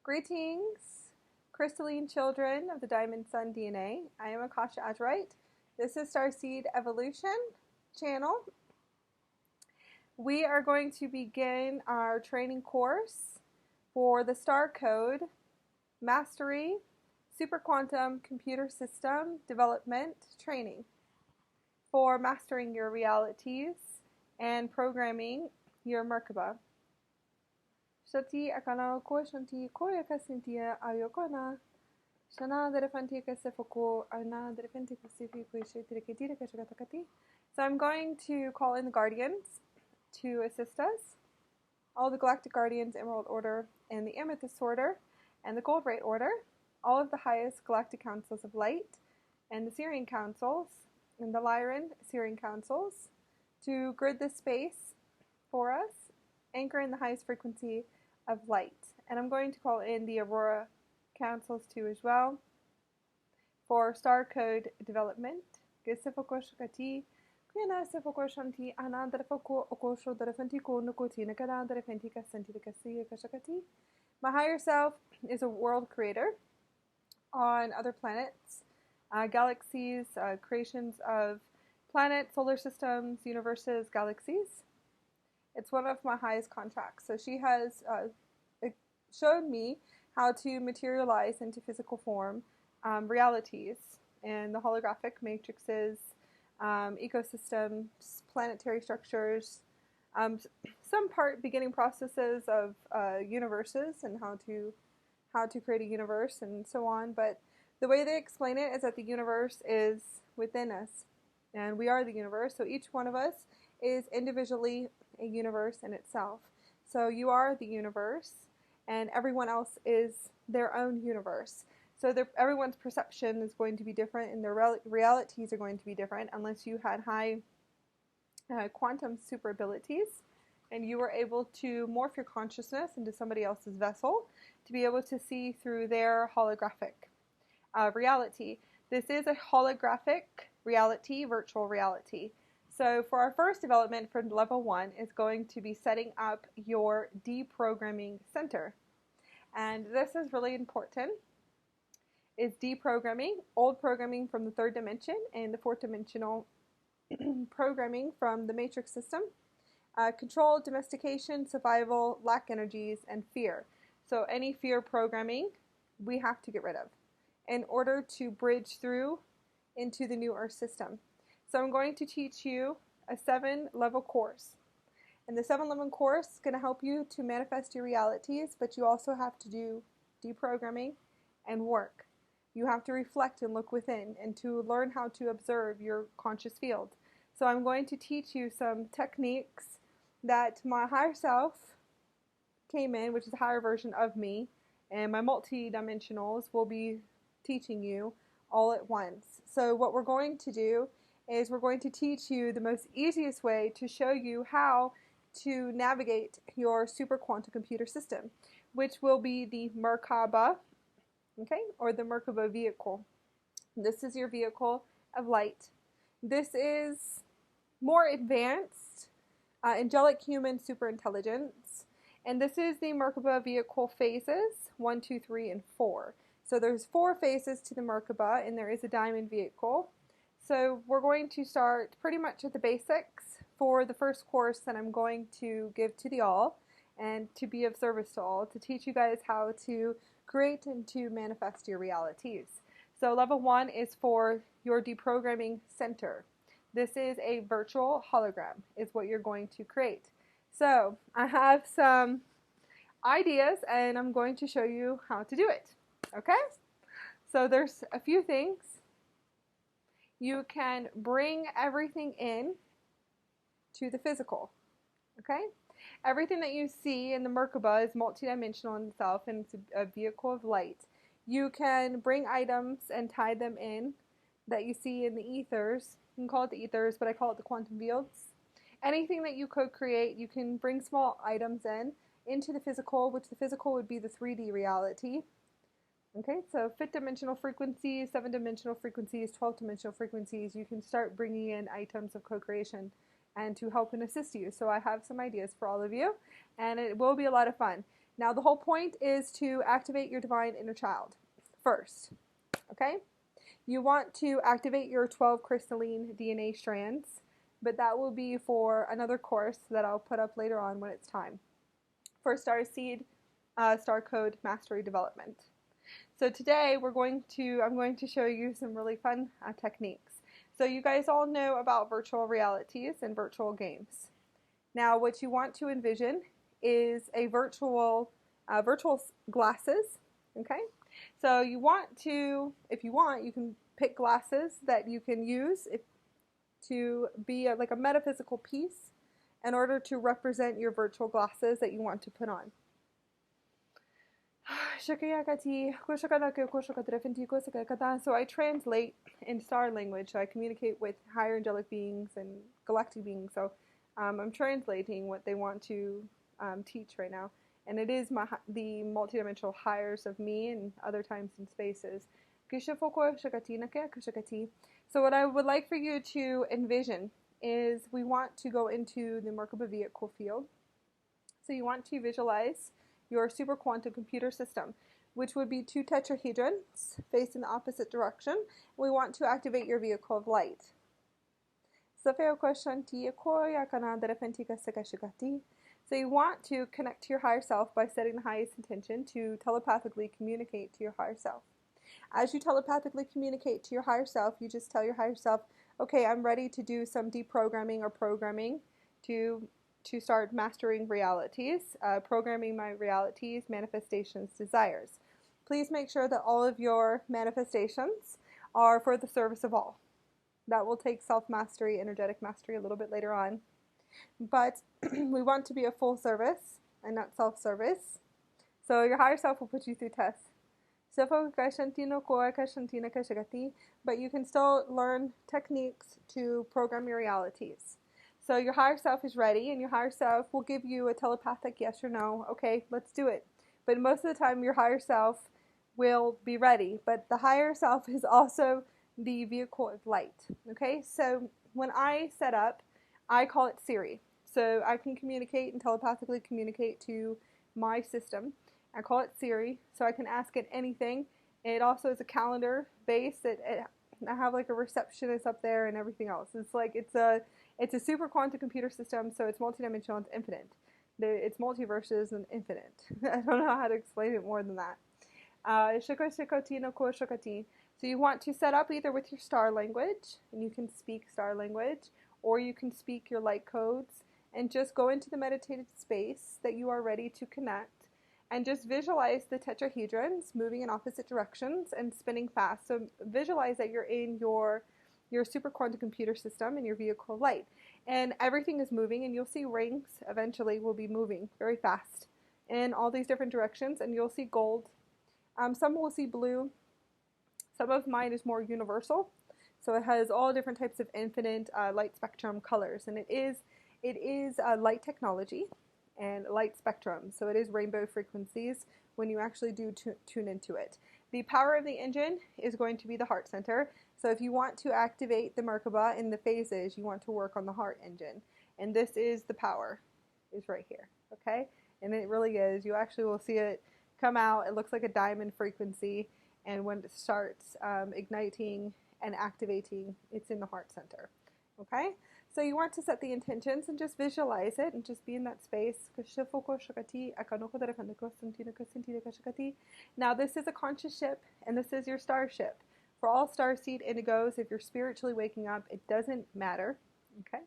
Greetings, crystalline children of the Diamond Sun DNA. I am Akasha Azurite. This is Starseed Evolution channel. We are going to begin our training course for the Star Code Mastery Super Quantum Computer System Development Training for mastering your realities and programming your Merkaba. Shati akana ko shanti ko yakasintia ayokana shana derefanti kasefoko ana derefanti kasefi ko shitreketira kashakatakati. So I'm going to call in the guardians to assist us. All the Galactic Guardians, Emerald Order, and the Amethyst Order, and the Gold Rate Order, all of the highest Galactic Councils of Light, and the Syrian Councils, and the Lyran Syrian Councils, to grid this space for us, anchor in the highest frequency of light. And I'm going to call in the Aurora Councils too as well for Star Code development. My higher self is a world creator on other planets, galaxies, creations of planets, solar systems, universes, galaxies. It's one of my highest contracts. So she has showed me how to materialize into physical form realities and the holographic matrices, ecosystems, planetary structures, some beginning processes of universes and how to create a universe and so on. But the way they explain it is that the universe is within us, and we are the universe. So each one of us is individually a universe in itself. So you are the universe, and everyone else is their own universe. So everyone's perception is going to be different, and their realities are going to be different unless you had high quantum super abilities, and you were able to morph your consciousness into somebody else's vessel to be able to see through their holographic reality. This is a holographic reality, virtual reality. So for our first development for level 1 is going to be setting up your deprogramming center. And this is really important, is deprogramming, old programming from the 3rd dimension and the 4th dimensional programming from the matrix system, control, domestication, survival, lack energies, and fear. So any fear programming we have to get rid of in order to bridge through into the new Earth system. So I'm going to teach you a 7-level course. And the 7-level course is going to help you to manifest your realities, but you also have to do deprogramming and work. You have to reflect and look within and to learn how to observe your conscious field. So I'm going to teach you some techniques that my higher self came in, which is a higher version of me, and my multidimensionals will be teaching you all at once. So what we're going to do is we're going to teach you the most easiest way to show you how to navigate your super quantum computer system, which will be the Merkaba, okay, or the Merkaba vehicle. This is your vehicle of light. This is more advanced, angelic human super intelligence, and this is the Merkaba vehicle phases 1, 2, 3, and 4. So there's 4 phases to the Merkaba, and there is a diamond vehicle. So we're going to start pretty much at the basics for the first course that I'm going to give to the all and to be of service to all, to teach you guys how to create and to manifest your realities. So level 1 is for your deprogramming center. This is a virtual hologram, is what you're going to create. So I have some ideas and I'm going to show you how to do it. Okay? So there's a few things. You can bring everything in to the physical, okay? Everything that you see in the Merkaba is multidimensional in itself, and it's a vehicle of light. You can bring items and tie them in that you see in the ethers. You can call it the ethers, but I call it the quantum fields. Anything that you could create, you can bring small items into the physical, which the physical would be the 3D reality. Okay, so 5th dimensional frequencies, 7th dimensional frequencies, 12th dimensional frequencies, you can start bringing in items of co-creation and to help and assist you. So I have some ideas for all of you, and it will be a lot of fun. Now, the whole point is to activate your divine inner child first, okay? You want to activate your 12 crystalline DNA strands, but that will be for another course that I'll put up later on when it's time for Starseed Star Code Mastery Development. So today I'm going to show you some really fun techniques. So you guys all know about virtual realities and virtual games. Now, what you want to envision is a virtual glasses, okay? So you want to, if you want, you can pick glasses that you can use to be like a metaphysical piece in order to represent your virtual glasses that you want to put on. So I translate in star language. So I communicate with higher angelic beings and galactic beings. So I'm translating what they want to teach right now. And it is the multidimensional hires of me and other times and spaces. So what I would like for you to envision is we want to go into the Merkaba vehicle field. So you want to visualize your super quantum computer system, which would be 2 tetrahedrons faced in the opposite direction. We want to activate your vehicle of light. So you want to connect to your higher self by setting the highest intention to telepathically communicate to your higher self. As you telepathically communicate to your higher self, you just tell your higher self, okay, I'm ready to do some deprogramming or programming to start mastering realities, programming my realities, manifestations, desires. Please make sure that all of your manifestations are for the service of all. That will take self-mastery, energetic mastery a little bit later on. But we want to be a full service and not self-service. So your higher self will put you through tests. But you can still learn techniques to program your realities. So your higher self is ready, and your higher self will give you a telepathic yes or no. Okay, let's do it. But most of the time, your higher self will be ready. But the higher self is also the vehicle of light. Okay, so when I set up, I call it Siri. So I can communicate and telepathically communicate to my system. I call it Siri, so I can ask it anything. It also is a calendar base. I have like a receptionist up there and everything else. It's a super quantum computer system, so it's multidimensional, it's infinite. It's multiverses and infinite. I don't know how to explain it more than that. So you want to set up either with your star language, and you can speak star language, or you can speak your light codes, and just go into the meditative space that you are ready to connect, and just visualize the tetrahedrons moving in opposite directions and spinning fast. So visualize that you're in your super quantum computer system and your vehicle of light. And everything is moving, and you'll see rings eventually will be moving very fast in all these different directions, and you'll see gold. Some will see blue. Some of mine is more universal. So it has all different types of infinite light spectrum colors. And it is light technology and light spectrum. So it is rainbow frequencies when you actually do tune into it. The power of the engine is going to be the heart center. So if you want to activate the Merkaba in the phases, you want to work on the heart engine. And this is the power, is right here, okay? And it really is. You actually will see it come out. It looks like a diamond frequency. And when it starts igniting and activating, it's in the heart center, okay? So you want to set the intentions and just visualize it and just be in that space. Now this is a conscious ship, and this is your starship. For all starseed indigos, if you're spiritually waking up, it doesn't matter, okay?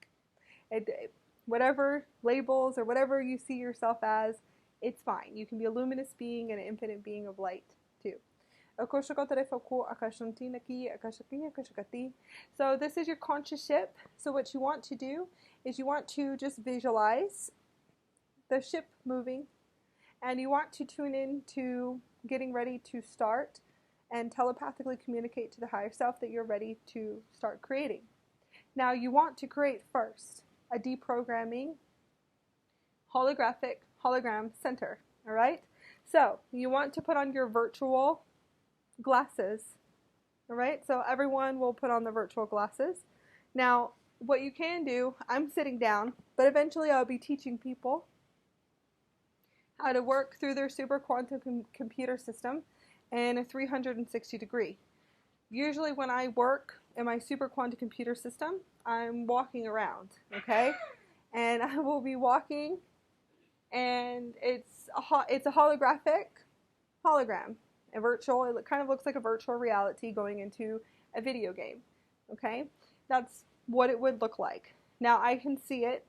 Whatever labels or whatever you see yourself as, it's fine. You can be a luminous being and an infinite being of light too. So this is your conscious ship. So what you want to do is you want to just visualize the ship moving, and you want to tune in to getting ready to start and telepathically communicate to the higher self that you're ready to start creating. Now you want to create first a deprogramming hologram center, all right? So you want to put on your virtual glasses, all right? So everyone will put on the virtual glasses. Now, what you can do, I'm sitting down, but eventually I'll be teaching people how to work through their super quantum computer system in a 360 degree. Usually when I work in my super quantum computer system, I'm walking around, okay? And I will be walking, and it's a holographic hologram, a virtual, it kind of looks like a virtual reality going into a video game, okay? That's what it would look like. Now I can see it.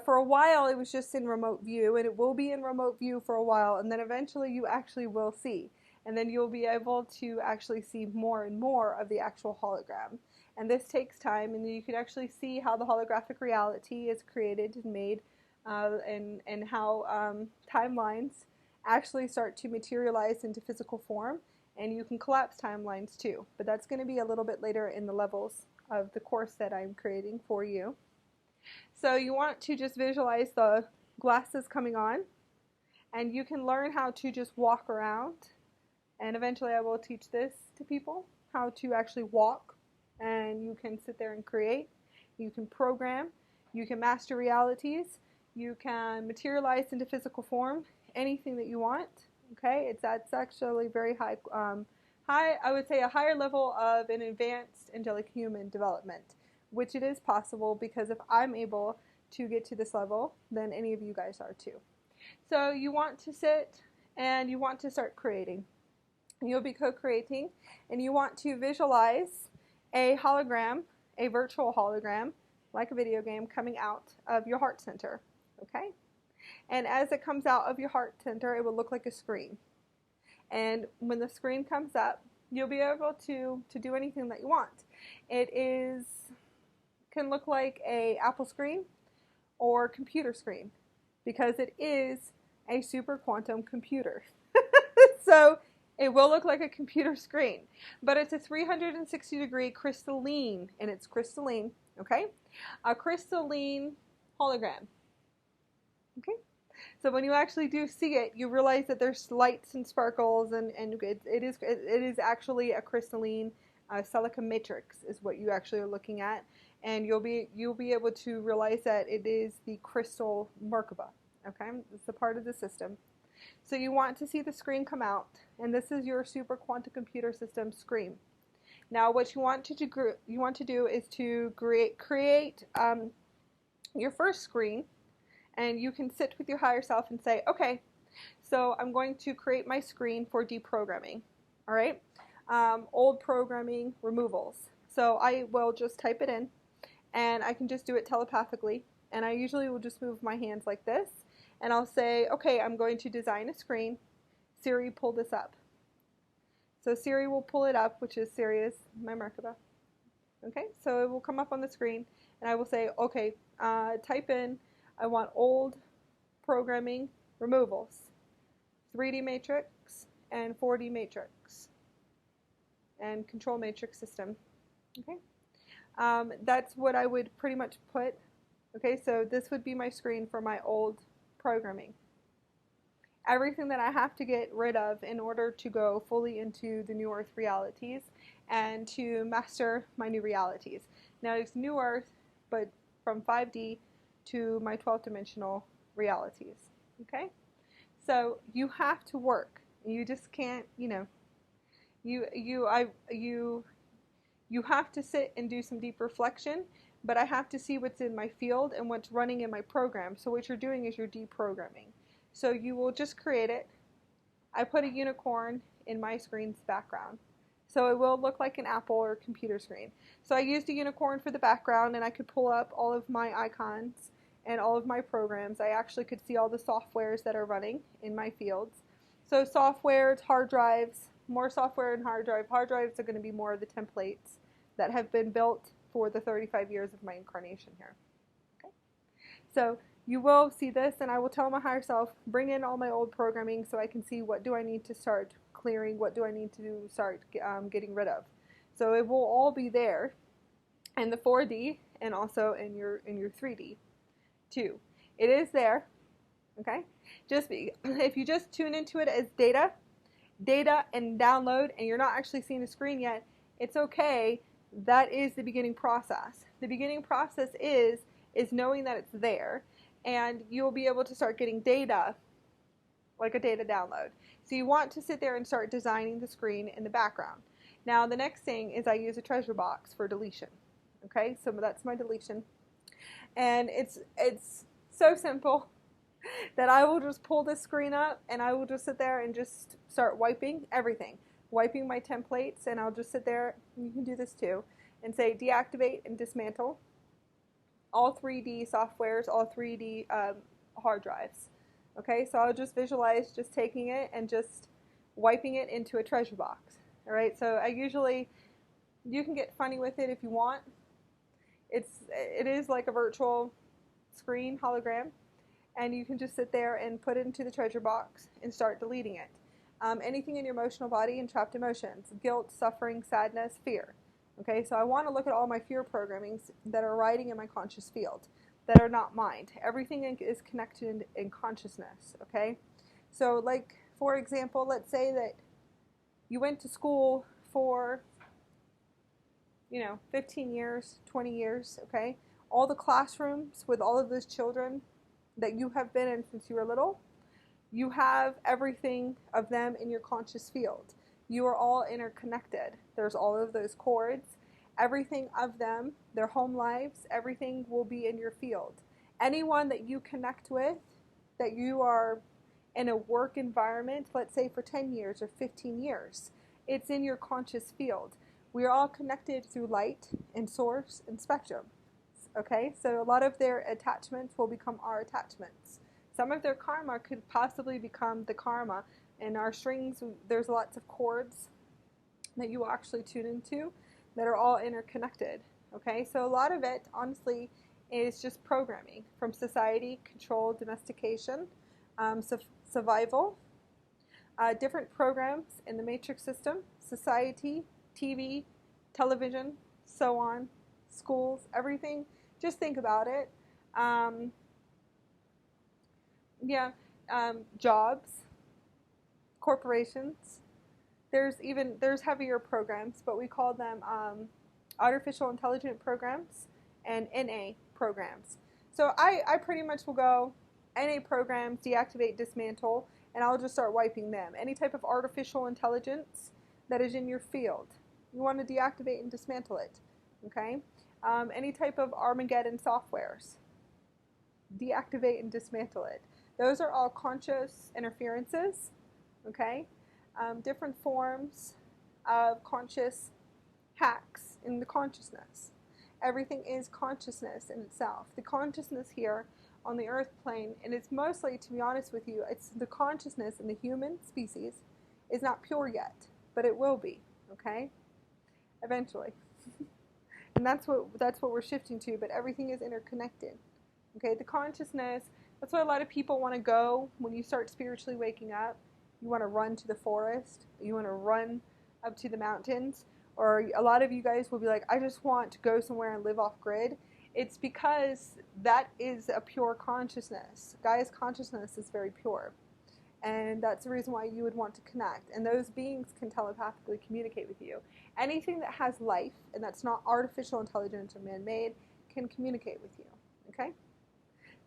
For a while it was just in remote view, and it will be in remote view for a while, and then eventually you actually will see. And then you'll be able to actually see more and more of the actual hologram. And this takes time, and you can actually see how the holographic reality is created and made, and how timelines actually start to materialize into physical form, and you can collapse timelines too. But that's going to be a little bit later in the levels of the course that I'm creating for you. So you want to just visualize the glasses coming on, and you can learn how to just walk around. And eventually I will teach this to people, how to actually walk, and you can sit there and create, you can program, you can master realities, you can materialize into physical form, anything that you want, okay? That's actually very high, I would say a higher level of an advanced angelic human development, which it is possible, because if I'm able to get to this level, then any of you guys are too. So you want to sit and you want to start creating. You'll be co-creating, and you want to visualize a hologram, a virtual hologram, like a video game, coming out of your heart center, okay? And as it comes out of your heart center, it will look like a screen. And when the screen comes up, you'll be able to do anything that you want. It can look like a Apple screen or computer screen, because it is a super quantum computer. So it will look like a computer screen, but it's a 360 degree crystalline, and it's crystalline, okay? A crystalline hologram, okay? So when you actually do see it, you realize that there's lights and sparkles, and it is actually a crystalline silica matrix is what you actually are looking at, and you'll be able to realize that it is the crystal Merkaba, okay? It's a part of the system. So you want to see the screen come out, and this is your super quantum computer system screen. Now what you want to do is to create your first screen, and you can sit with your higher self and say, okay, so I'm going to create my screen for deprogramming, all right? Old programming removals. So I will just type it in, and I can just do it telepathically, and I usually will just move my hands like this, and I'll say, okay, I'm going to design a screen. Siri, pull this up. So Siri will pull it up, which is Siri is my Merkaba. Okay, so it will come up on the screen, and I will say, okay, type in, I want old programming removals, 3D matrix and 4D matrix, and control matrix system. Okay, that's what I would pretty much put. Okay, so this would be my screen for my old programming. Everything that I have to get rid of in order to go fully into the new Earth realities and to master my new realities. Now it's new Earth, but from 5D to my 12th dimensional realities. Okay? So you have to work. You just can't, you have to sit and do some deep reflection, but I have to see what's in my field and what's running in my program. So what you're doing is you're deprogramming. So you will just create it. I put a unicorn in my screen's background. So it will look like an Apple or computer screen. So I used a unicorn for the background, and I could pull up all of my icons and all of my programs. I actually could see all the softwares that are running in my fields. So software, hard drives, more software and hard drive. Hard drives are going to be more of the templates that have been built for the 35 years of my incarnation here. Okay? So you will see this, and I will tell my higher self, bring in all my old programming so I can see what do I need to start clearing, what do I need to start getting rid of. So it will all be there in the 4D and also in your 3D too. It is there, okay? If you just tune into it as data and download, and you're not actually seeing the screen yet, it's okay. That is the beginning process. The beginning process is knowing that it's there, and you'll be able to start getting data like a data download. So you want to sit there and start designing the screen in the background. Now the next thing is I use a treasure box for deletion. Okay, so that's my deletion. And it's so simple that I will just pull this screen up and I will just sit there and just start wiping everything. Wiping my templates, and I'll just sit there, you can do this too, and say deactivate and dismantle all 3D softwares, all 3D hard drives. Okay, so I'll just visualize just taking it and just wiping it into a treasure box. All right, so you can get funny with it if you want. It is like a virtual screen hologram, and you can just sit there and put it into the treasure box and start deleting it. Anything in your emotional body and trapped emotions, guilt, suffering, sadness, fear. Okay, so I want to look at all my fear programmings that are riding in my conscious field that are not mind. Everything is connected in consciousness, okay? So like, for example, let's say that you went to school for, 15 years, 20 years, okay? All the classrooms with all of those children that you have been in since you were little, you have everything of them in your conscious field. You are all interconnected. There's all of those cords. Everything of them, their home lives, everything will be in your field. Anyone that you connect with, that you are in a work environment, let's say for 10 years or 15 years, it's in your conscious field. We are all connected through light and source and spectrum. Okay, so a lot of their attachments will become our attachments. Some of their karma could possibly become the karma. In our strings, there's lots of chords that you actually tune into that are all interconnected. Okay, so a lot of it, honestly, is just programming from society, control, domestication, survival, different programs in the matrix system, society, TV, television, so on, schools, everything. Just think about it. Jobs, corporations. There's heavier programs, but we call them artificial intelligent programs and NA programs. So I pretty much will go NA programs, deactivate, dismantle, and I'll just start wiping them. Any type of artificial intelligence that is in your field, you want to deactivate and dismantle it. Okay. Any type of Armageddon softwares, deactivate and dismantle it. Those are all conscious interferences, okay? Different forms of conscious hacks in the consciousness. Everything is consciousness in itself. The consciousness here on the earth plane, and it's mostly, to be honest with you, it's the consciousness in the human species is not pure yet, but it will be, okay? Eventually. And that's what we're shifting to, but everything is interconnected. Okay, the consciousness, that's why a lot of people want to go when you start spiritually waking up. You want to run to the forest, you want to run up to the mountains, or a lot of you guys will be like, I just want to go somewhere and live off grid. It's because that is a pure consciousness. Gaia's consciousness is very pure. And that's the reason why you would want to connect. And those beings can telepathically communicate with you. Anything that has life, and that's not artificial intelligence or man-made, can communicate with you. Okay?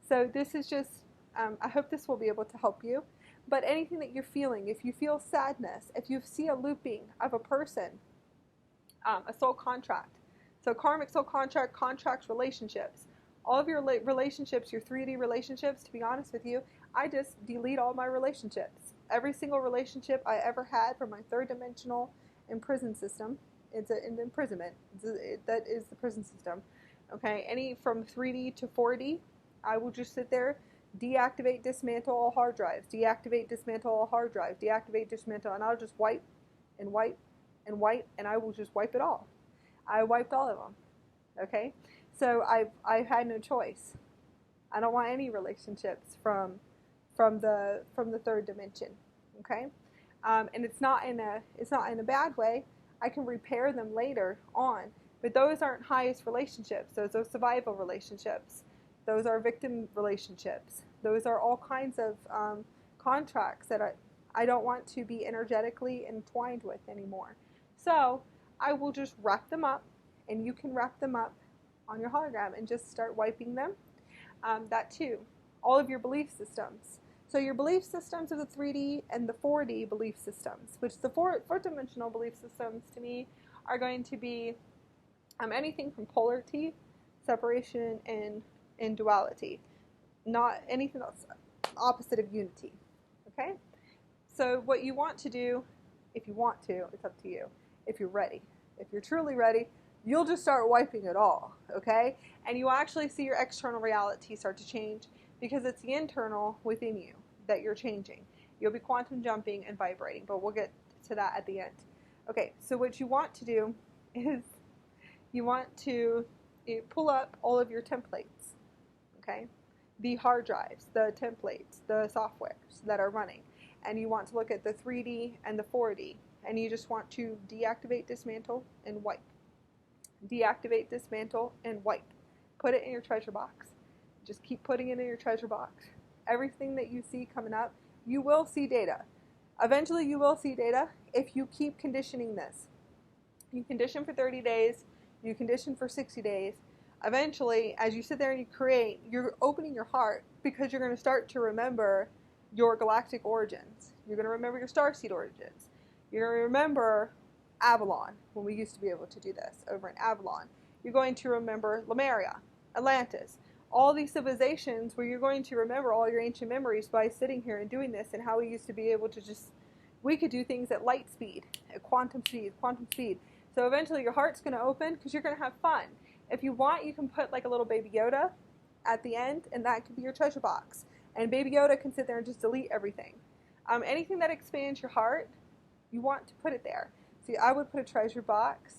So this is just, I hope this will be able to help you. But anything that you're feeling, if you feel sadness, if you see a looping of a person, a soul contract. So karmic soul contract, contracts, relationships. All of your relationships, your 3D relationships, to be honest with you, I just delete all my relationships. Every single relationship I ever had from my third dimensional and prison system, it's an imprisonment. That is the prison system. Okay, any from 3D to 4D, I will just sit there, deactivate, dismantle all hard drives, deactivate, dismantle all hard drives, deactivate, dismantle, and I'll just wipe and wipe and wipe, and I will just wipe it all. I wiped all of them. Okay, so I've had no choice. I don't want any relationships from the third dimension. Okay, and it's not in a bad way. I can repair them later on, but those aren't highest relationships. Those are survival relationships. Those are victim relationships. Those are all kinds of contracts that I don't want to be energetically entwined with anymore. So I will just wrap them up, and you can wrap them up on your hologram and just start wiping them. That too, all of your belief systems. So your belief systems are the 3D and the 4D belief systems, which the fourth dimensional belief systems to me are going to be anything from polarity, separation, and duality. Not anything else opposite of unity. Okay? So what you want to do, if you want to, it's up to you. If you're ready. If you're truly ready, you'll just start wiping it all. Okay? And you actually see your external reality start to change because it's the internal within you that you're changing. You'll be quantum jumping and vibrating, but we'll get to that at the end. Okay, so what you want to do is you want to pull up all of your templates, okay? The hard drives, the templates, the softwares that are running. And you want to look at the 3D and the 4D. And you just want to deactivate, dismantle, and wipe. Deactivate, dismantle, and wipe. Put it in your treasure box. Just keep putting it in your treasure box. Everything that you see coming up, you will see data. Eventually you will see data if you keep conditioning this. You condition for 30 days, you condition for 60 days. Eventually, as you sit there and you create, you're opening your heart because you're going to start to remember your galactic origins. You're going to remember your starseed origins. You're going to remember Avalon, when we used to be able to do this over in Avalon. You're going to remember Lemuria, Atlantis, all these civilizations where you're going to remember all your ancient memories by sitting here and doing this, and how we used to be able to we could do things at light speed, at quantum speed. So eventually your heart's going to open because you're going to have fun. If you want, you can put like a little Baby Yoda at the end, and that could be your treasure box. And Baby Yoda can sit there and just delete everything. Anything that expands your heart, you want to put it there. See, I would put a treasure box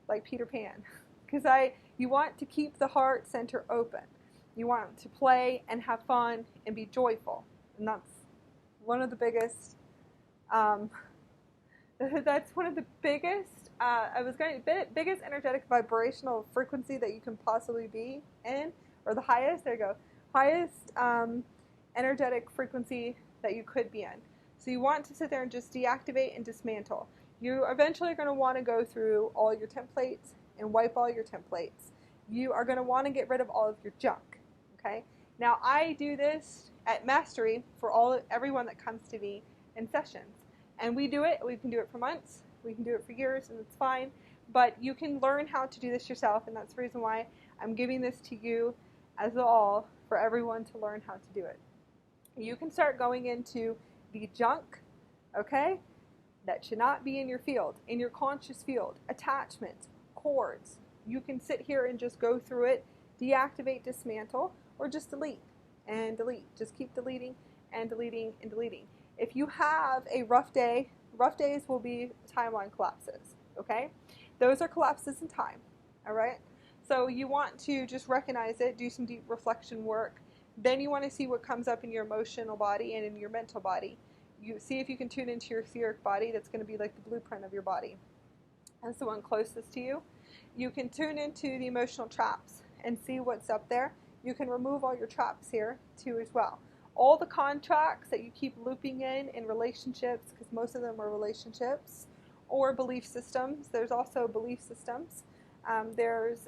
like Peter Pan because you want to keep the heart center open. You want to play and have fun and be joyful. And that's one of the biggest, biggest energetic vibrational frequency that you can possibly be in, or the highest, there you go, highest energetic frequency that you could be in. So you want to sit there and just deactivate and dismantle. You eventually are going to want to go through all your templates and wipe all your templates. You are going to want to get rid of all of your junk. Okay? Now I do this at Mastery for everyone that comes to me in sessions. And we do it. We can do it for months. We can do it for years, and it's fine. But you can learn how to do this yourself, and that's the reason why I'm giving this to you as all for everyone to learn how to do it. You can start going into the junk, okay, that should not be in your field, in your conscious field, attachments, cords. You can sit here and just go through it, deactivate, dismantle, or just delete and delete. Just keep deleting and deleting and deleting. If you have a rough day, rough days will be timeline collapses, okay? Those are collapses in time, all right? So you want to just recognize it, do some deep reflection work. Then you want to see what comes up in your emotional body and in your mental body. You see if you can tune into your etheric body. That's going to be like the blueprint of your body. That's the one closest to you. You can tune into the emotional traps and see what's up there. You can remove all your traps here too as well. All the contracts that you keep looping in relationships, because most of them are relationships, or belief systems. There's also belief systems. There's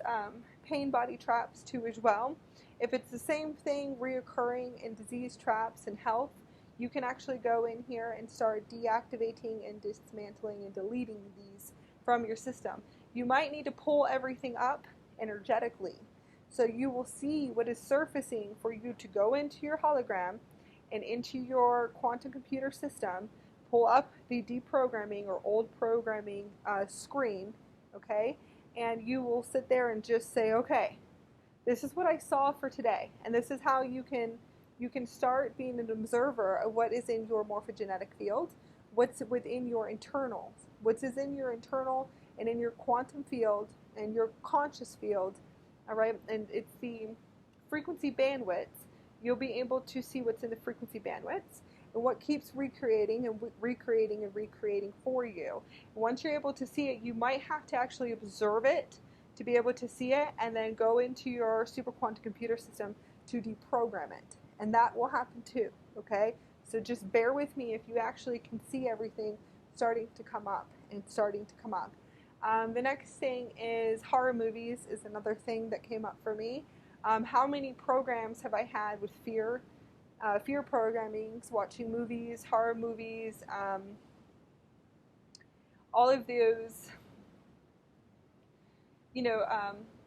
pain body traps too as well. If it's the same thing reoccurring in disease traps and health, you can actually go in here and start deactivating and dismantling and deleting these from your system. You might need to pull everything up energetically. So you will see what is surfacing for you to go into your hologram and into your quantum computer system, pull up the deprogramming or old programming screen, okay? And you will sit there and just say, okay, this is what I saw for today. And this is how you can start being an observer of what is in your morphogenetic field, what's within your internals, what's in your internal and in your quantum field and your conscious field. All right, and it's the frequency bandwidths. You'll be able to see what's in the frequency bandwidths and what keeps recreating and recreating and recreating for you. And once you're able to see it, you might have to actually observe it to be able to see it, and then go into your super quantum computer system to deprogram it. And that will happen too, okay? So just bear with me if you actually can see everything starting to come up and starting to come up. The next thing is horror movies is another thing that came up for me. How many programs have I had with fear fear programmings, watching movies, horror movies, all of those, you know,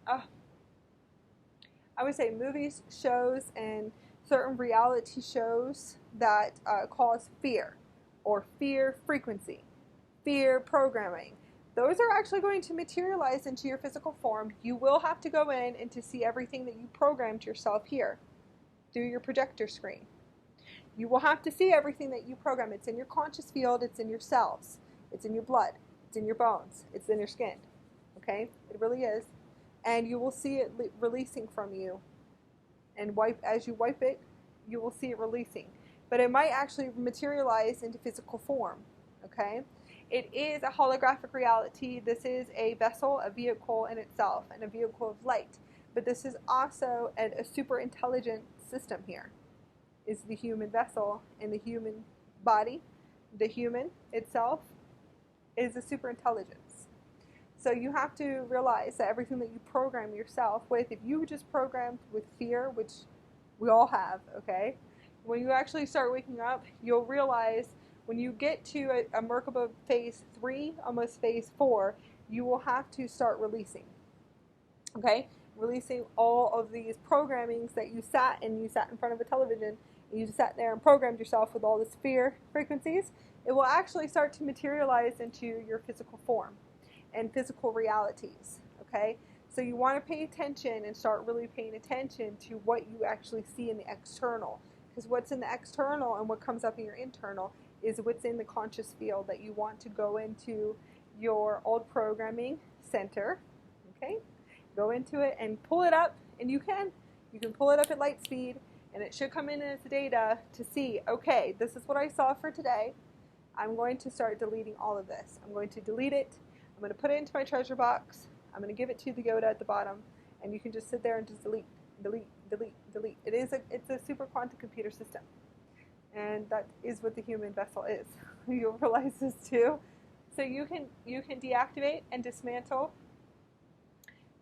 I would say movies, shows, and certain reality shows that cause fear, or fear frequency, fear programming. Those are actually going to materialize into your physical form. You will have to go in and to see everything that you programmed yourself here through your projector screen. You will have to see everything that you program. It's in your conscious field, it's in your cells, it's in your blood, it's in your bones, it's in your skin. Okay? It really is. And you will see it releasing from you. And as you wipe it, you will see it releasing. But it might actually materialize into physical form. Okay? It is a holographic reality. This is a vessel, a vehicle in itself, and a vehicle of light. But this is also a super intelligent system here. Is the human vessel and the human body. The human itself is a super intelligence. So you have to realize that everything that you program yourself with, if you just programmed with fear, which we all have, okay? When you actually start waking up, you'll realize when you get to a Merkaba phase 3, almost phase 4, you will have to start releasing, okay? Releasing all of these programmings that you sat in front of a television, and you sat there and programmed yourself with all this fear frequencies. It will actually start to materialize into your physical form and physical realities, okay? So you want to pay attention and start really paying attention to what you actually see in the external, because what's in the external and what comes up in your internal is what's in the conscious field that you want to go into your old programming center, okay? Go into it and pull it up, and you can pull it up at light speed, and it should come in as data to see, okay, this is what I saw for today. I'm going to start deleting all of this. I'm going to delete it. I'm going to put it into my treasure box. I'm going to give it to the Yoda at the bottom, and you can just sit there and just delete, delete, delete, delete. It's a super quantum computer system, and that is what the human vessel is. You'll realize this too. So you can deactivate and dismantle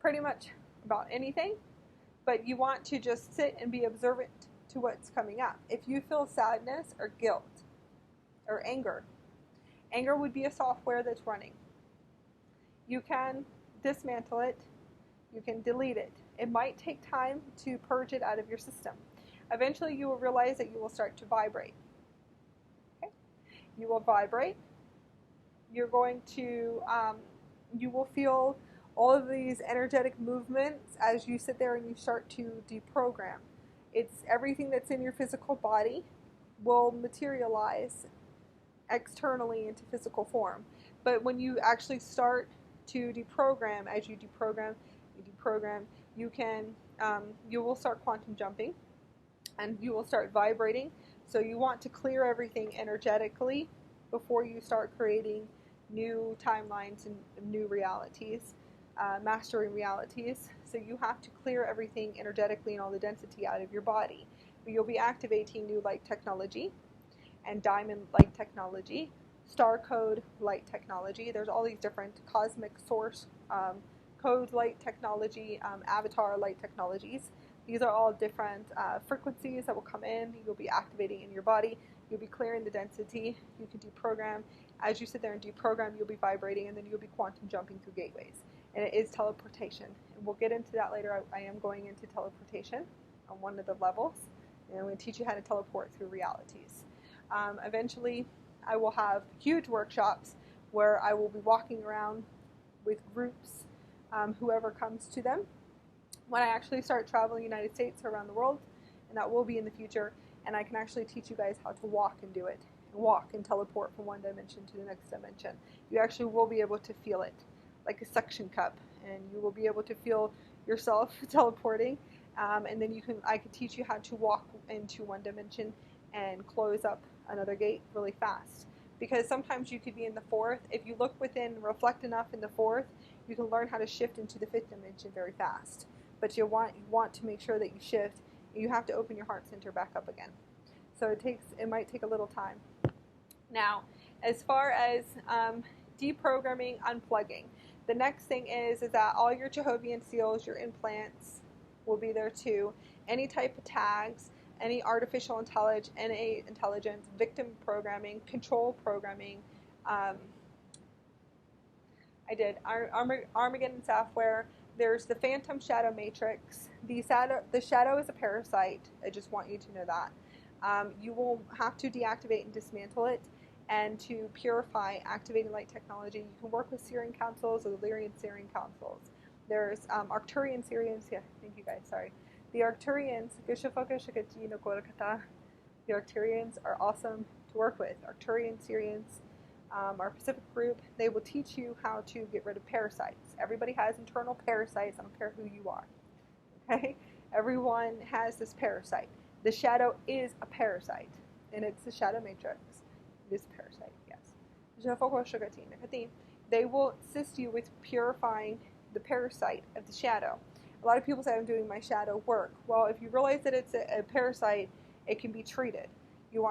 pretty much about anything, but you want to just sit and be observant to what's coming up. If you feel sadness or guilt or anger would be a software that's running. You can dismantle it, you can delete it. It might take time to purge it out of your system. Eventually you will realize that you will start to vibrate. Okay? You will vibrate. You're going to, you will feel all of these energetic movements as you sit there and you start to deprogram. It's everything that's in your physical body will materialize externally into physical form. But when you actually start to deprogram, as you deprogram, you will start quantum jumping, and you will start vibrating. So you want to clear everything energetically before you start creating new timelines and new realities, mastering realities. So you have to clear everything energetically and all the density out of your body. But you'll be activating new light technology and diamond light technology, star code light technology. There's all these different cosmic source code light technology, avatar light technologies. These are all different frequencies that will come in. You'll be activating in your body. You'll be clearing the density. You can deprogram. As you sit there and deprogram, you'll be vibrating, and then you'll be quantum jumping through gateways. And it is teleportation. And we'll get into that later. I am going into teleportation on one of the levels. And I'm going to teach you how to teleport through realities. Eventually, I will have huge workshops where I will be walking around with groups, whoever comes to them. When I actually start traveling the United States or around the world, and that will be in the future, and I can actually teach you guys how to walk and do it, and walk and teleport from one dimension to the next dimension. You actually will be able to feel it, like a suction cup, and you will be able to feel yourself teleporting, and then I can teach you how to walk into one dimension and close up another gate really fast. Because sometimes you could be in the fourth. If you look within, reflect enough in the fourth, you can learn how to shift into the fifth dimension very fast. But you want to make sure that you shift. You have to open your heart center back up again. So it might take a little time. Now, as far as deprogramming, unplugging, the next thing is that all your Jehovian seals, your implants will be there too. Any type of tags. any artificial intelligence, NA intelligence, victim programming, control programming. I did Armageddon software. There's the Phantom Shadow Matrix. The shadow is a parasite. I just want you to know that. You will have to deactivate and dismantle it, and to purify activating light technology. You can work with Syrian councils or the Lyrian Syrian councils. There's Arcturian Syrians. Yeah, thank you guys. Sorry. The Arcturians. The Arcturians are awesome to work with. Arcturian Syrians. Our Pacific group, they will teach you how to get rid of parasites. Everybody has internal parasites. I don't care who you are. Okay? Everyone has this parasite. The shadow is a parasite, and it's the shadow matrix. It is a parasite, yes. They will assist you with purifying the parasite of the shadow. A lot of people say I'm doing my shadow work. Well, if you realize that it's a parasite, it can be treated. You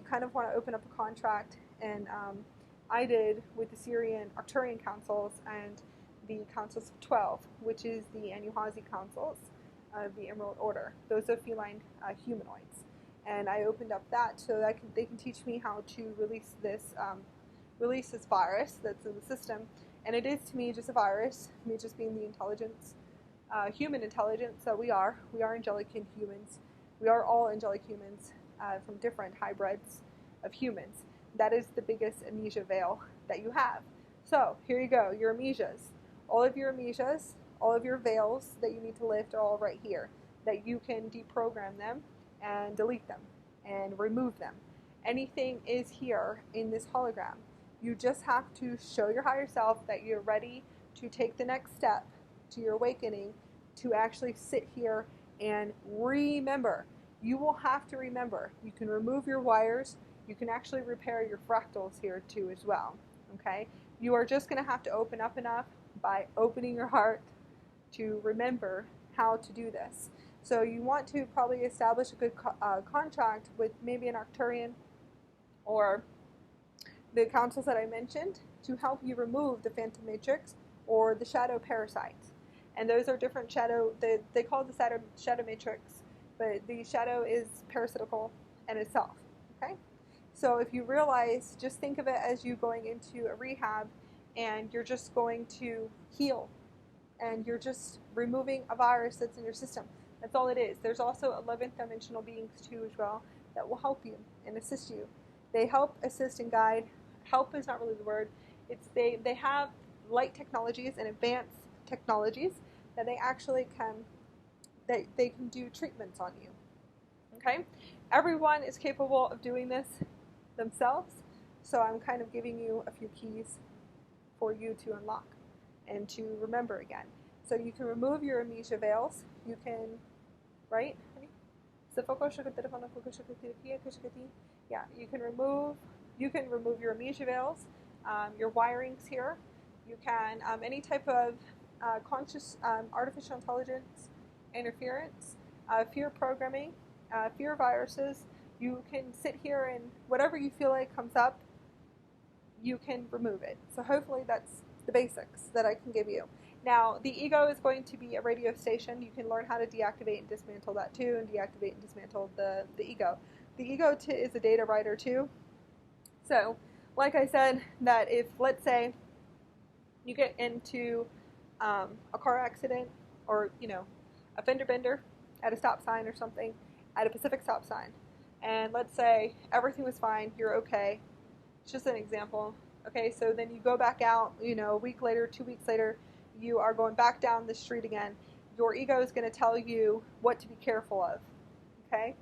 kind of want to open up a contract, and I did with the Syrian Arcturian councils and the councils of 12, which is the Anuhazi councils of the Emerald Order. Those are feline humanoids. And I opened up that so that they can teach me how to release this virus that's in the system. And it is, to me, just a virus, me just being the intelligence, human intelligence that we are. We are angelic humans. We are all angelic humans from different hybrids of humans. That is the biggest amnesia veil that you have. So here you go, your amnesias. All of your amnesias, all of your veils that you need to lift are all right here. That you can deprogram them and delete them and remove them. Anything is here in this hologram. You just have to show your higher self that you're ready to take the next step to your awakening, to actually sit here and remember. You will have to remember. You can remove your wires. You can actually repair your fractals here too as well. Okay? You are just going to have to open up enough by opening your heart to remember how to do this. So you want to probably establish a good contract with maybe an Arcturian or the councils that I mentioned to help you remove the Phantom Matrix or the Shadow Parasites. And those are different shadow, they call it the Shadow Matrix, but the shadow is parasitical in itself. Okay? So if you realize, just think of it as you going into a rehab and you're just going to heal and you're just removing a virus that's in your system. That's all it is. There's also 11th dimensional beings too as well that will help you and assist you. They help, assist, and guide. Help is not really the word. It's they have light technologies and advanced technologies that they actually they can do treatments on you. Okay? Everyone is capable of doing this themselves, so I'm kind of giving you a few keys for you to unlock and to remember again. So you can remove your amnesia veils. You can, right? Yeah, you can remove your amnesia veils, your wirings here. You can any type of conscious artificial intelligence interference, fear programming, fear viruses. You can sit here and whatever you feel like comes up, you can remove it. So hopefully that's the basics that I can give you. Now, the ego is going to be a radio station. You can learn how to deactivate and dismantle that too, and deactivate and dismantle the ego. The ego is a data writer too. So, like I said, that if, let's say, you get into a car accident or, a fender bender at a stop sign or something, at a Pacific stop sign, and let's say everything was fine, you're okay. It's just an example. Okay, so then you go back out, a week later, 2 weeks later, you are going back down the street again. Your ego is going to tell you what to be careful of. Okay?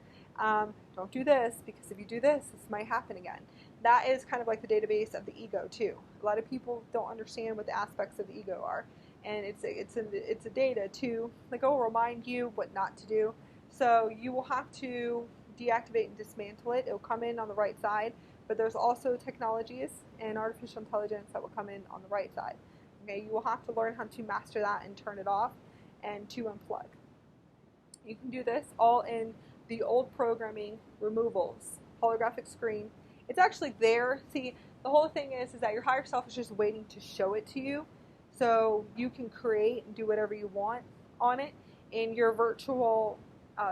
Don't do this, because if you do this, this might happen again. That is kind of like the database of the ego too. A lot of people don't understand what the aspects of the ego are, and it's a data to remind you what not to do. So you will have to deactivate and dismantle it. It will come in on the right side, but there's also technologies and artificial intelligence that will come in on the right side. Okay, you will have to learn how to master that and turn it off and to unplug. You can do this all in the old programming removals, holographic screen. It's actually there. See, the whole thing is that your higher self is just waiting to show it to you, so you can create and do whatever you want on it in your virtual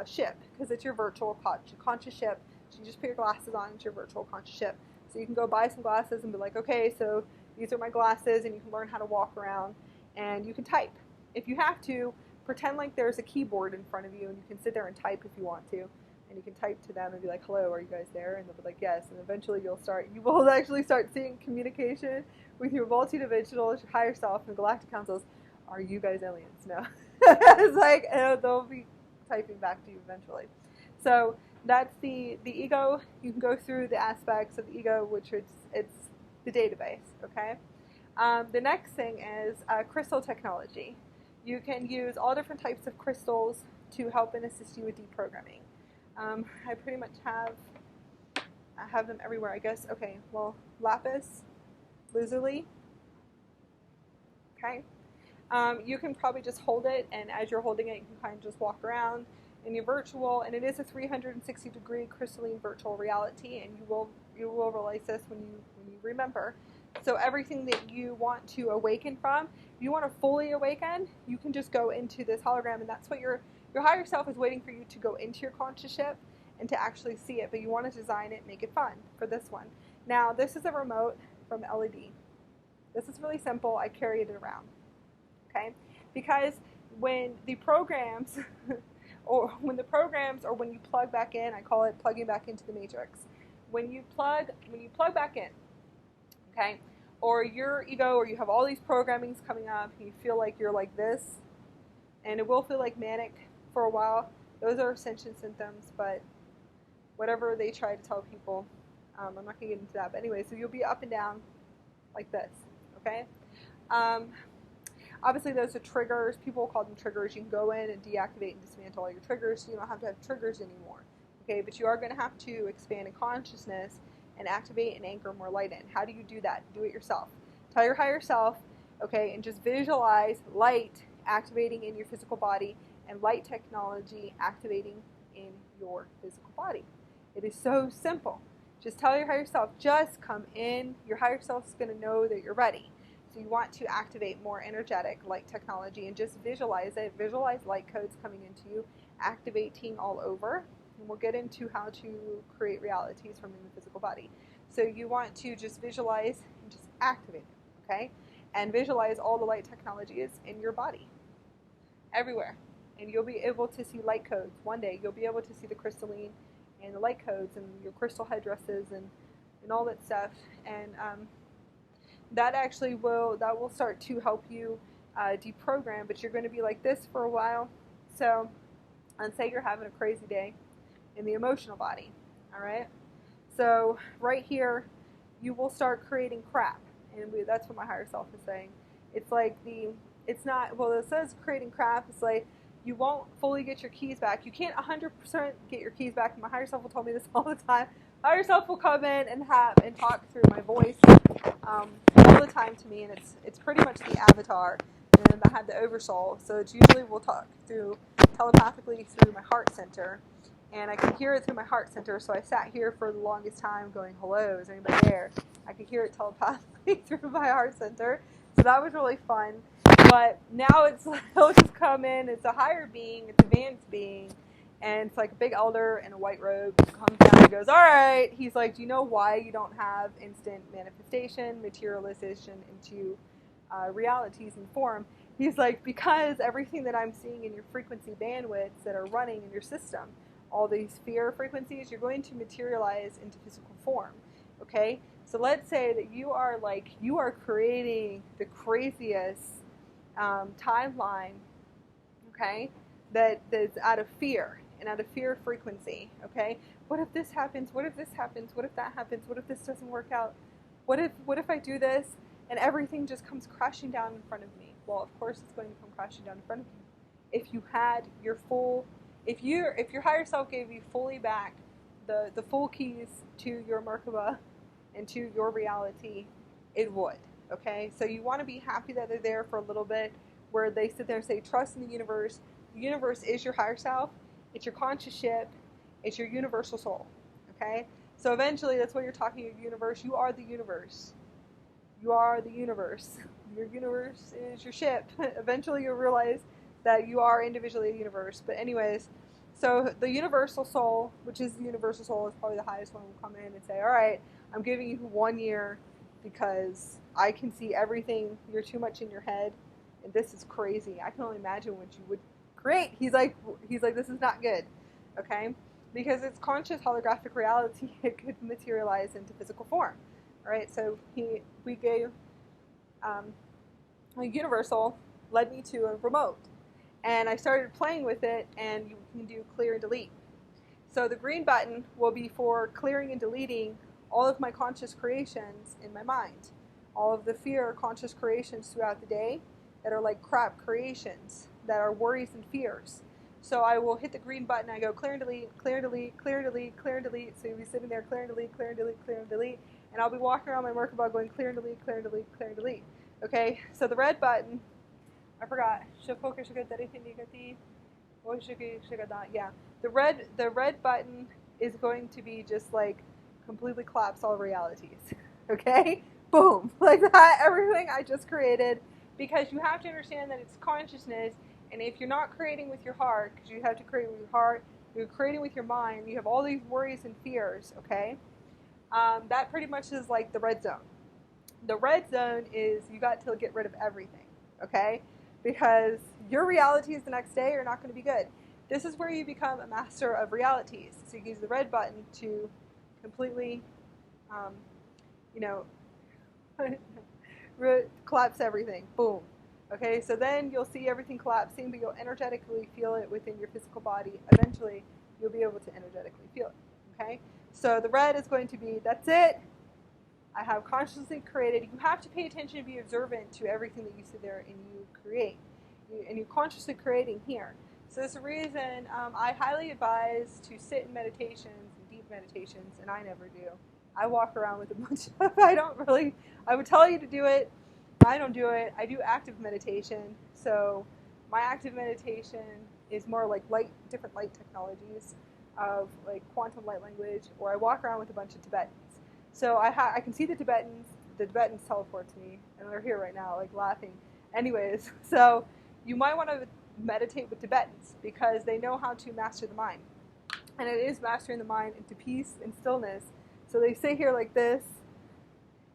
ship, because it's your virtual conscious ship. So you just put your glasses on, it's your virtual conscious ship. So you can go buy some glasses and be like, okay, so these are my glasses, and you can learn how to walk around, and you can type. If you have to, pretend like there's a keyboard in front of you, and you can sit there and type if you want to, and you can type to them and be like, hello, are you guys there? And they'll be like, yes, and eventually you will actually start seeing communication with your multidimensional, your higher self, and the galactic councils. Are you guys aliens? No. It's like, they'll be typing back to you eventually. So that's the ego. You can go through the aspects of the ego, which it's the database, okay? The next thing is crystal technology. You can use all different types of crystals to help and assist you with deprogramming. I pretty much have them everywhere, I guess. Okay, well, lapis, lazuli, okay? You can probably just hold it, and as you're holding it, you can kind of just walk around in your virtual, and it is a 360-degree crystalline virtual reality, and you will realize this when you remember. So everything that you want to awaken from, if you want to fully awaken, you can just go into this hologram, and that's what your higher self is waiting for you to go into your conscious ship and to actually see it, but you want to design it, make it fun for this one. Now, this is a remote from LED. This is really simple. I carry it around. Okay, because when the programs, or when you plug back in, I call it plugging back into the matrix. When you plug back in, okay, or your ego, or you have all these programmings coming up, and you feel like you're like this, and it will feel like manic for a while. Those are Ascension symptoms, but whatever they try to tell people, I'm not gonna get into that. But anyway, so you'll be up and down like this, okay. Obviously, those are triggers. People call them triggers. You can go in and deactivate and dismantle all your triggers, so you don't have to have triggers anymore. Okay, but you are going to have to expand in consciousness and activate and anchor more light in. How do you do that? Do it yourself. Tell your higher self, okay, and just visualize light activating in your physical body and light technology activating in your physical body. It is so simple. Just tell your higher self, just come in. Your higher self is going to know that you're ready. So you want to activate more energetic light technology and just visualize it. Visualize light codes coming into you, activating all over. And we'll get into how to create realities from in the physical body. So you want to just visualize and just activate it, okay? And visualize all the light technologies in your body, everywhere. And you'll be able to see light codes. One day you'll be able to see the crystalline and the light codes and your crystal headdresses and all that stuff. And that will start to help you deprogram, but you're going to be like this for a while. So, and say you're having a crazy day in the emotional body, all right? So right here, you will start creating crap, and that's what my higher self is saying. It's like it says creating crap. It's like you won't fully get your keys back. You can't 100% get your keys back. My higher self will tell me this all the time. My higher self will come in and talk through my voice all the time to me, and it's pretty much the avatar, and I have the oversoul, so it's usually we'll talk through telepathically through my heart center, and I can hear it through my heart center. So I sat here for the longest time going, hello, is anybody there? I could hear it telepathically through my heart center, so that was really fun. But now it'll just come in. It's a higher being, it's an advanced being, and it's like a big elder in a white robe. He comes down and goes, all right. He's like, do you know why you don't have instant manifestation, materialization into realities and form? He's like, because everything that I'm seeing in your frequency bandwidths that are running in your system, all these fear frequencies, you're going to materialize into physical form, okay? So let's say that you are creating the craziest timeline, okay, that is out of fear and out of fear frequency, okay? What if this happens? What if this happens? What if that happens? What if this doesn't work out? What if I do this and everything just comes crashing down in front of me? Well, of course it's going to come crashing down in front of you. If you had your if your higher self gave you fully back the full keys to your Merkaba and to your reality, it would, okay? So you want to be happy that they're there for a little bit, where they sit there and say, trust in the universe. The universe is your higher self. It's your conscious ship. It's your universal soul, okay? So eventually, that's what you're talking your universe. You are the universe. You are the universe. Your universe is your ship. Eventually, you'll realize that you are individually a universe. But anyways, So the universal soul, which is the universal soul, is probably the highest one, will come in and say, all right, I'm giving you 1 year because I can see everything. You're too much in your head, and this is crazy. I can only imagine what you would create. He's like, this is not good, okay? Because it's conscious holographic reality. It could materialize into physical form, all right? So we gave a universal led me to a remote, and I started playing with it, and you can do clear and delete. So the green button will be for clearing and deleting all of my conscious creations in my mind, all of the fear conscious creations throughout the day that are like crap creations, that are worries and fears. So I will hit the green button, I go clear and delete, clear and delete, clear and delete, clear and delete. So you'll be sitting there, clear and delete, clear and delete, clear and delete, and I'll be walking around my Merkaba going clear and delete, clear and delete, clear and delete. Okay, so the red button, I forgot. Yeah, the red button is going to be just like completely collapse all realities. Okay, boom, like that. Everything I just created, because you have to understand that it's consciousness, and if you're not creating with your heart, because you have to create with your heart, you're creating with your mind. You have all these worries and fears. Okay, that pretty much is like the red zone. The red zone is you got to get rid of everything. Okay. Because your realities the next day are not going to be good. This is where you become a master of realities. So you use the red button to completely, collapse everything. Boom. Okay, so then you'll see everything collapsing, but you'll energetically feel it within your physical body. Eventually, you'll be able to energetically feel it. Okay, so the red is going to be, that's it. I have consciously created. You have to pay attention and be observant to everything that you sit there and you create. And you're consciously creating here. So there's a reason I highly advise to sit in meditations, and deep meditations, and I never do. I walk around with a bunch of, I would tell you to do it. I don't do it. I do active meditation. So my active meditation is more like different light technologies of like quantum light language, or I walk around with a bunch of Tibetans. So I can see the Tibetans teleport to me, and they're here right now, like laughing. Anyways, so you might want to meditate with Tibetans because they know how to master the mind. And it is mastering the mind into peace and stillness. So they sit here like this.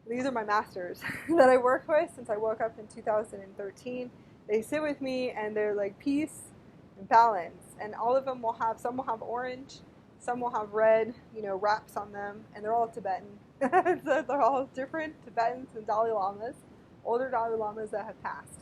These are my masters that I work with since I woke up in 2013. They sit with me and they're like peace and balance. And all of them will have, some will have orange, some will have red, wraps on them, and they're all Tibetan. So they're all different Tibetans and Dalai Lamas, older Dalai Lamas that have passed.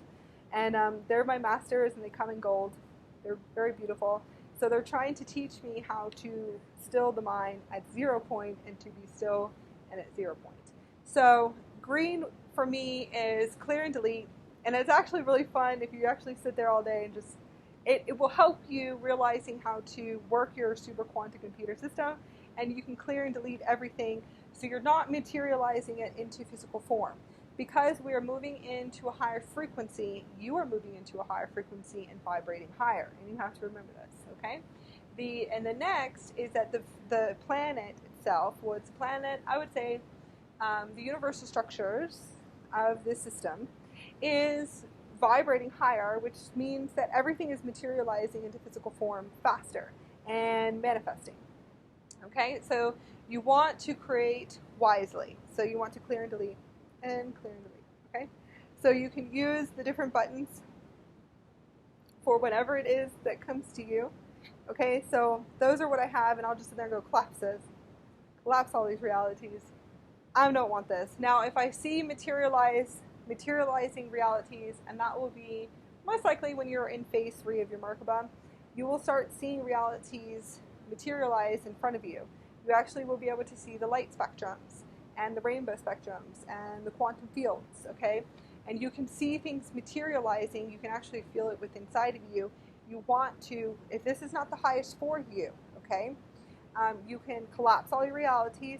And they're my masters, and they come in gold. They're very beautiful. So they're trying to teach me how to still the mind at 0 point and to be still and at 0 point. So green for me is clear and delete. And it's actually really fun if you actually sit there all day and just, it will help you realizing how to work your super quantum computer system, and you can clear and delete everything so you're not materializing it into physical form. Because we are moving into a higher frequency, you are moving into a higher frequency and vibrating higher, and you have to remember this, okay? And the next is that the planet itself, well, it's a planet, I would say, the universal structures of this system is vibrating higher, which means that everything is materializing into physical form faster and manifesting. Okay, so you want to create wisely. So you want to clear and delete and clear and delete. Okay, so you can use the different buttons for whatever it is that comes to you. Okay, so those are what I have, and I'll just sit there and go collapse all these realities. I don't want this. Now, if I see materializing realities, and that will be most likely when you're in phase 3 of your Merkaba, you will start seeing realities materialize in front of you. You actually will be able to see the light spectrums and the rainbow spectrums and the quantum fields, okay? And you can see things materializing. You can actually feel it within inside of you. You want to, if this is not the highest for you, okay, you can collapse all your realities,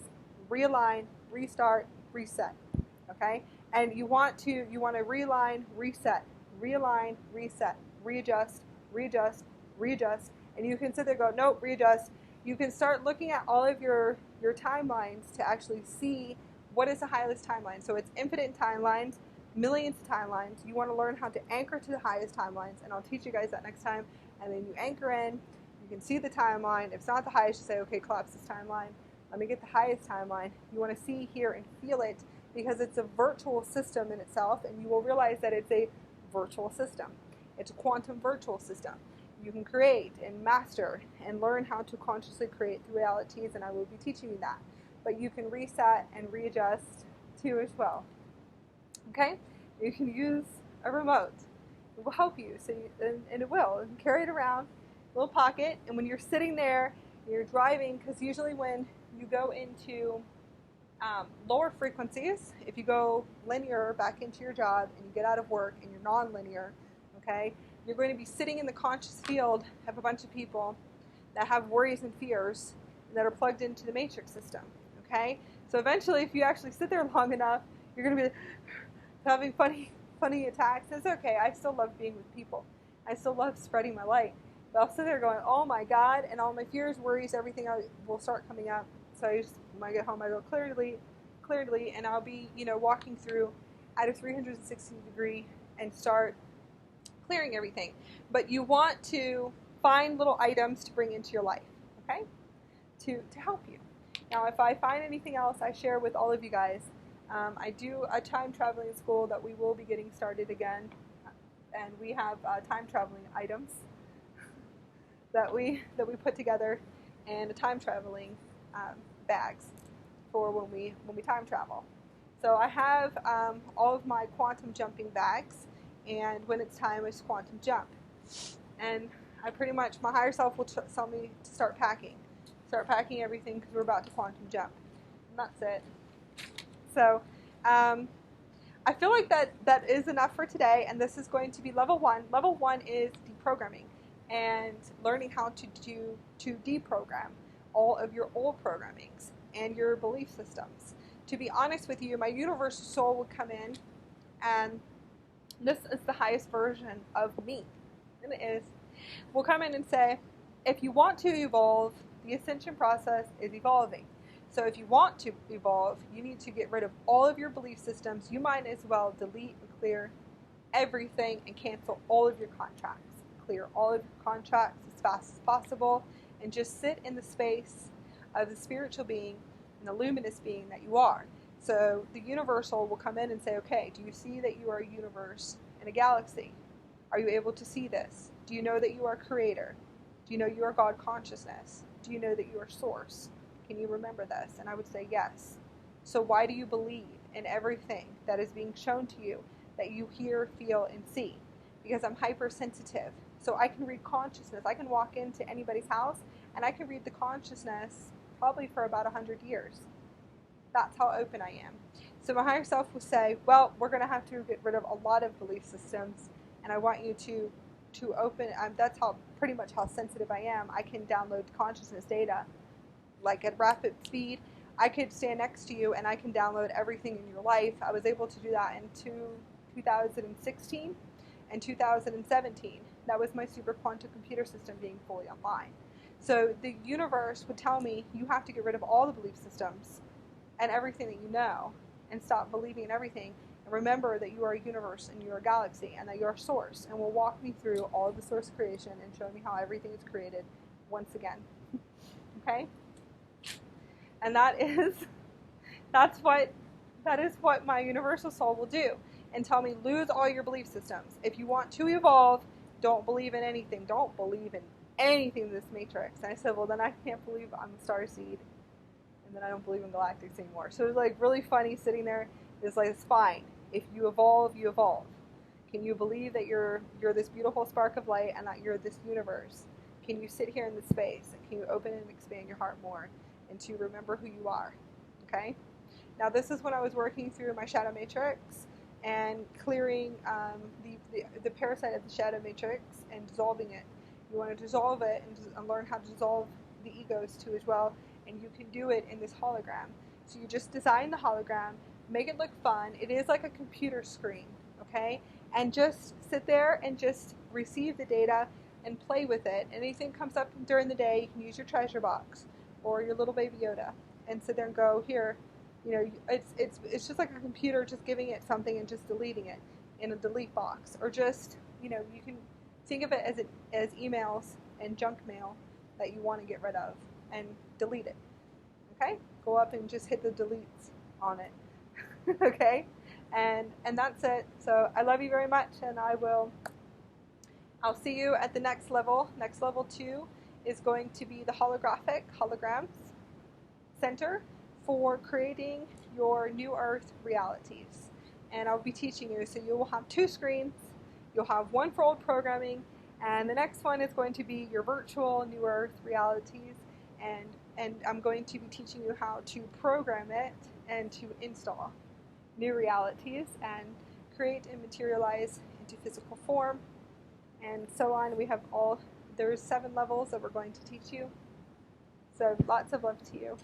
realign, restart, reset, okay? And you want to realign, reset, realign, reset, readjust, readjust, readjust, and you can sit there and go, nope, readjust. You can start looking at all of your timelines to actually see what is the highest timeline. So it's infinite timelines, millions of timelines. You want to learn how to anchor to the highest timelines, and I'll teach you guys that next time. And then you anchor in, you can see the timeline. If it's not the highest, you say, okay, collapse this timeline. Let me get the highest timeline. You want to see, hear, and feel it because it's a virtual system in itself, and you will realize that it's a virtual system. It's a quantum virtual system. You can create and master and learn how to consciously create the realities, and I will be teaching you that. But you can reset and readjust too as well. Okay? You can use a remote. It will help you, and it will. You can carry it around, a little pocket, and when you're sitting there, you're driving, because usually when you go into lower frequencies, if you go linear back into your job and you get out of work and you're non-linear, okay, you're going to be sitting in the conscious field of a bunch of people that have worries and fears that are plugged into the matrix system, okay? So eventually, if you actually sit there long enough, you're going to be having funny attacks. It's okay. I still love being with people. I still love spreading my light. But I'll sit there going, oh my God, and all my fears, worries, everything will start coming up. So when I get home, I go clearly, and I'll be, walking through at a 360 degree and start clearing everything. But you want to find little items to bring into your life, okay, to help you. Now, if I find anything else, I share with all of you guys. I do a time traveling school that we will be getting started again, and we have time traveling items that we put together, and a time traveling bags for when we time travel. So I have all of my quantum jumping bags, and when it's time, I just quantum jump. And I pretty much, my higher self will tell me to start packing everything because we're about to quantum jump. And that's it. So I feel like that is enough for today, and this is going to be level 1. Level 1 is deprogramming and learning how to deprogram all of your old programmings and your belief systems. To be honest with you, my universal soul would come in, and this is the highest version of me, and will come in and say, if you want to evolve, the ascension process is evolving. So if you want to evolve, you need to get rid of all of your belief systems. You might as well delete and clear everything and cancel all of your contracts. Clear all of your contracts as fast as possible and just sit in the space of the spiritual being and the luminous being that you are. So the universal will come in and say, okay, do you see that you are a universe in a galaxy? Are you able to see this? Do you know that you are creator? Do you know you are God consciousness? Do you know that you are source? Can you remember this? And I would say yes. So why do you believe in everything that is being shown to you that you hear, feel, and see? Because I'm hypersensitive. So I can read consciousness. I can walk into anybody's house and I can read the consciousness probably for about 100 years. That's how open I am. So my higher self will say, well, we're going to have to get rid of a lot of belief systems, and I want you to open, that's how pretty much how sensitive I am. I can download consciousness data like at rapid speed. I could stand next to you and I can download everything in your life. I was able to do that in 2016 and 2017. That was my super quantum computer system being fully online. So the universe would tell me, you have to get rid of all the belief systems and everything that you know and stop believing in everything. And remember that you are a universe and you are a galaxy and that you are source, and will walk me through all of the source creation and show me how everything is created once again. Okay? And that is what my universal soul will do, and tell me, lose all your belief systems. If you want to evolve, don't believe in anything. Don't believe in anything in this matrix. And I said, well, then I can't believe I'm a Starseed, and then I don't believe in Galactics anymore. So it was like really funny sitting there. It's like, it's fine. If you evolve, you evolve. Can you believe that you're this beautiful spark of light and that you're this universe? Can you sit here in this space? And can you open and expand your heart more and to remember who you are? Okay? Now this is when I was working through my shadow matrix and clearing the parasite of the shadow matrix and dissolving it. You want to dissolve it and learn how to dissolve the egos too as well, and you can do it in this hologram. So you just design the hologram, make it look fun. It is like a computer screen, okay? And just sit there and just receive the data and play with it. Anything comes up during the day, you can use your treasure box or your little baby Yoda and sit there and go, here, you know, it's just like a computer just giving it something and just deleting it in a delete box. Or just, you know, you can think of it as emails and junk mail that you want to get rid of and delete it. Okay? Go up and just hit the deletes on it. Okay? And that's it. So I love you very much, and I'll see you at the next level. Next level 2 is going to be the holograms center for creating your new earth realities. And I'll be teaching you. So you will have 2 screens. You'll have one for old programming, and the next one is going to be your virtual new earth realities. And I'm going to be teaching you how to program it and to install new realities and create and materialize into physical form, and so on. There's 7 levels that we're going to teach you. So lots of love to you.